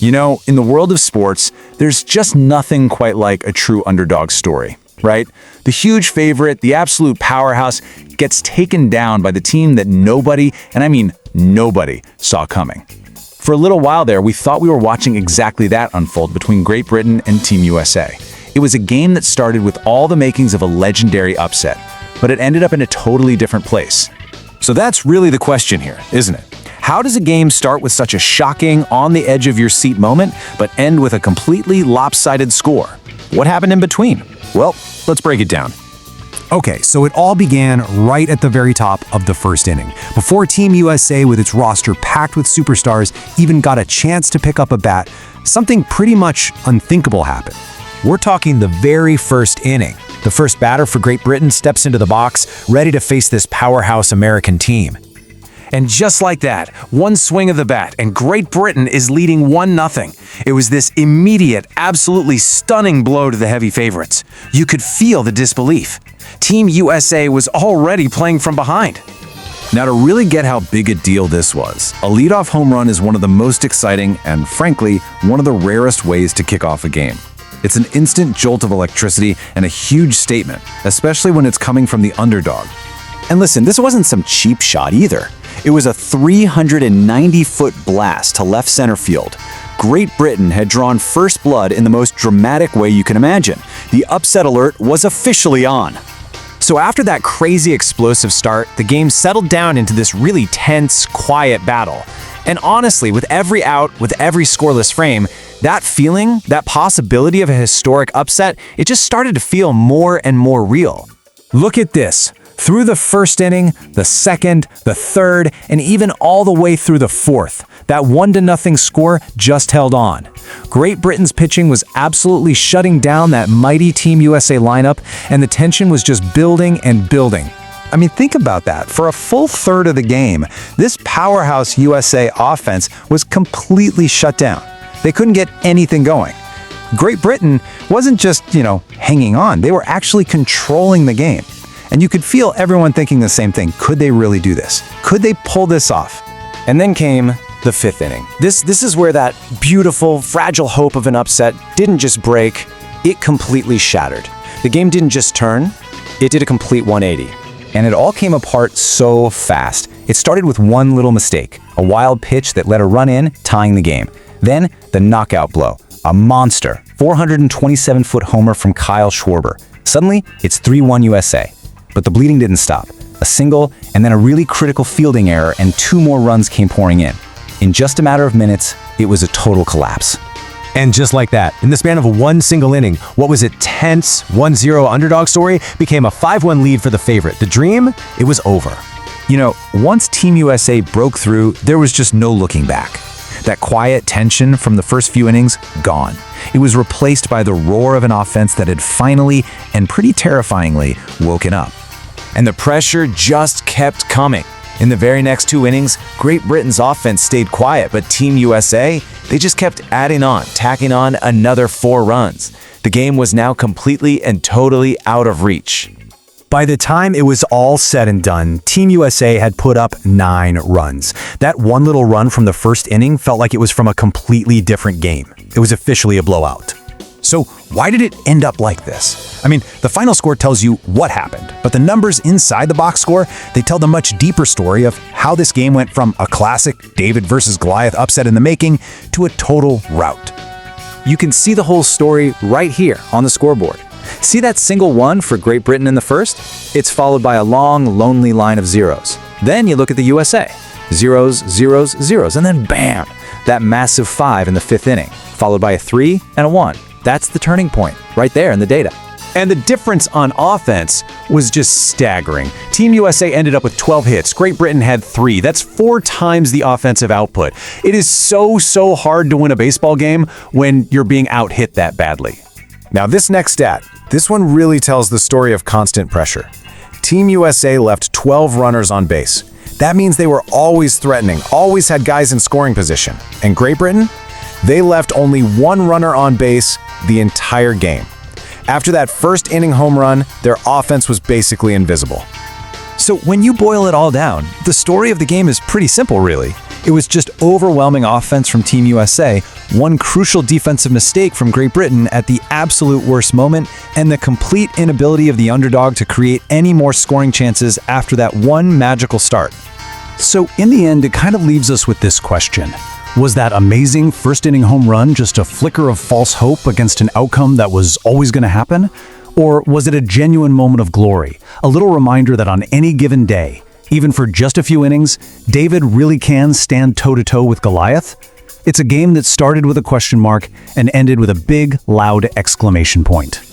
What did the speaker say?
You know, in the world of sports, there's just nothing quite like a true underdog story, right? The huge favorite, the absolute powerhouse, gets taken down by the team that nobody, and I mean nobody, saw coming. For a little while there, we thought we were watching exactly that unfold between Great Britain and Team USA. It was a game that started with all the makings of a legendary upset, but it ended up in a totally different place. So that's really the question here, isn't it? How does a game start with such a shocking, on-the-edge-of-your-seat moment, but end with a completely lopsided score? What happened in between? Well, let's break it down. Okay, so it all began right at the very top of the first inning, before Team USA, with its roster packed with superstars, even got a chance to pick up a bat. Something pretty much unthinkable happened. We're talking the very first inning. The first batter for Great Britain steps into the box, ready to face this powerhouse American team. And just like that, one swing of the bat, and Great Britain is leading 1-0. It was this immediate, absolutely stunning blow to the heavy favorites. You could feel the disbelief. Team USA was already playing from behind. Now, to really get how big a deal this was, a leadoff home run is one of the most exciting and, frankly, one of the rarest ways to kick off a game. It's an instant jolt of electricity and a huge statement, especially when it's coming from the underdog. And listen, this wasn't some cheap shot either. It was a 390-foot blast to left center field. Great Britain had drawn first blood in the most dramatic way you can imagine. The upset alert was officially on. So after that crazy explosive start, the game settled down into this really tense, quiet battle. And honestly, with every out, with every scoreless frame, that feeling, that possibility of a historic upset, it just started to feel more and more real. Look at this. Through the first inning, the second, the third, and even all the way through the fourth, that 1-0 score just held on. Great Britain's pitching was absolutely shutting down that mighty Team USA lineup, and the tension was just building and building. I mean, think about that. For a full third of the game, this powerhouse USA offense was completely shut down. They couldn't get anything going. Great Britain wasn't just, hanging on. They were actually controlling the game. And you could feel everyone thinking the same thing. Could they really do this? Could they pull this off? And then came the fifth inning. This is where that beautiful, fragile hope of an upset didn't just break, it completely shattered. The game didn't just turn, it did a complete 180. And it all came apart so fast. It started with one little mistake, a wild pitch that let a run in, tying the game. Then the knockout blow, a monster, 427-foot homer from Kyle Schwarber. Suddenly, it's 3-1 USA. But the bleeding didn't stop. A single, and then a really critical fielding error, and 2 more runs came pouring in. In just a matter of minutes, it was a total collapse. And just like that, in the span of one single inning, what was a tense 1-0 underdog story became a 5-1 lead for the favorite. The dream, it was over. Once Team USA broke through, there was just no looking back. That quiet tension from the first few innings, gone. It was replaced by the roar of an offense that had finally, and pretty terrifyingly, woken up. And the pressure just kept coming. In the very next 2 innings, Great Britain's offense stayed quiet, but Team USA, they just kept adding on, tacking on another 4 runs. The game was now completely and totally out of reach. By the time it was all said and done, Team USA had put up 9 runs. That one little run from the first inning felt like it was from a completely different game. It was officially a blowout. So why did it end up like this? I mean, the final score tells you what happened, but the numbers inside the box score, they tell the much deeper story of how this game went from a classic David versus Goliath upset in the making to a total rout. You can see the whole story right here on the scoreboard. See that single one for Great Britain in the first? It's followed by a long, lonely line of zeros. Then you look at the USA. Zeros, zeros, zeros, and then bam! That massive 5 in the 5th inning, followed by a 3 and a 1. That's the turning point, right there in the data. And the difference on offense was just staggering. Team USA ended up with 12 hits. Great Britain had 3. That's 4 times the offensive output. It is so hard to win a baseball game when you're being out-hit that badly. Now this next stat, this one really tells the story of constant pressure. Team USA left 12 runners on base. That means they were always threatening, always had guys in scoring position. And Great Britain? They left only 1 runner on base the entire game. After that first inning home run, their offense was basically invisible. So when you boil it all down, the story of the game is pretty simple, really. It was just overwhelming offense from Team USA, one crucial defensive mistake from Great Britain at the absolute worst moment, and the complete inability of the underdog to create any more scoring chances after that one magical start. So in the end, it kind of leaves us with this question. Was that amazing first-inning home run just a flicker of false hope against an outcome that was always going to happen? Or was it a genuine moment of glory, a little reminder that on any given day, even for just a few innings, David really can stand toe-to-toe with Goliath? It's a game that started with a question mark and ended with a big, loud exclamation point.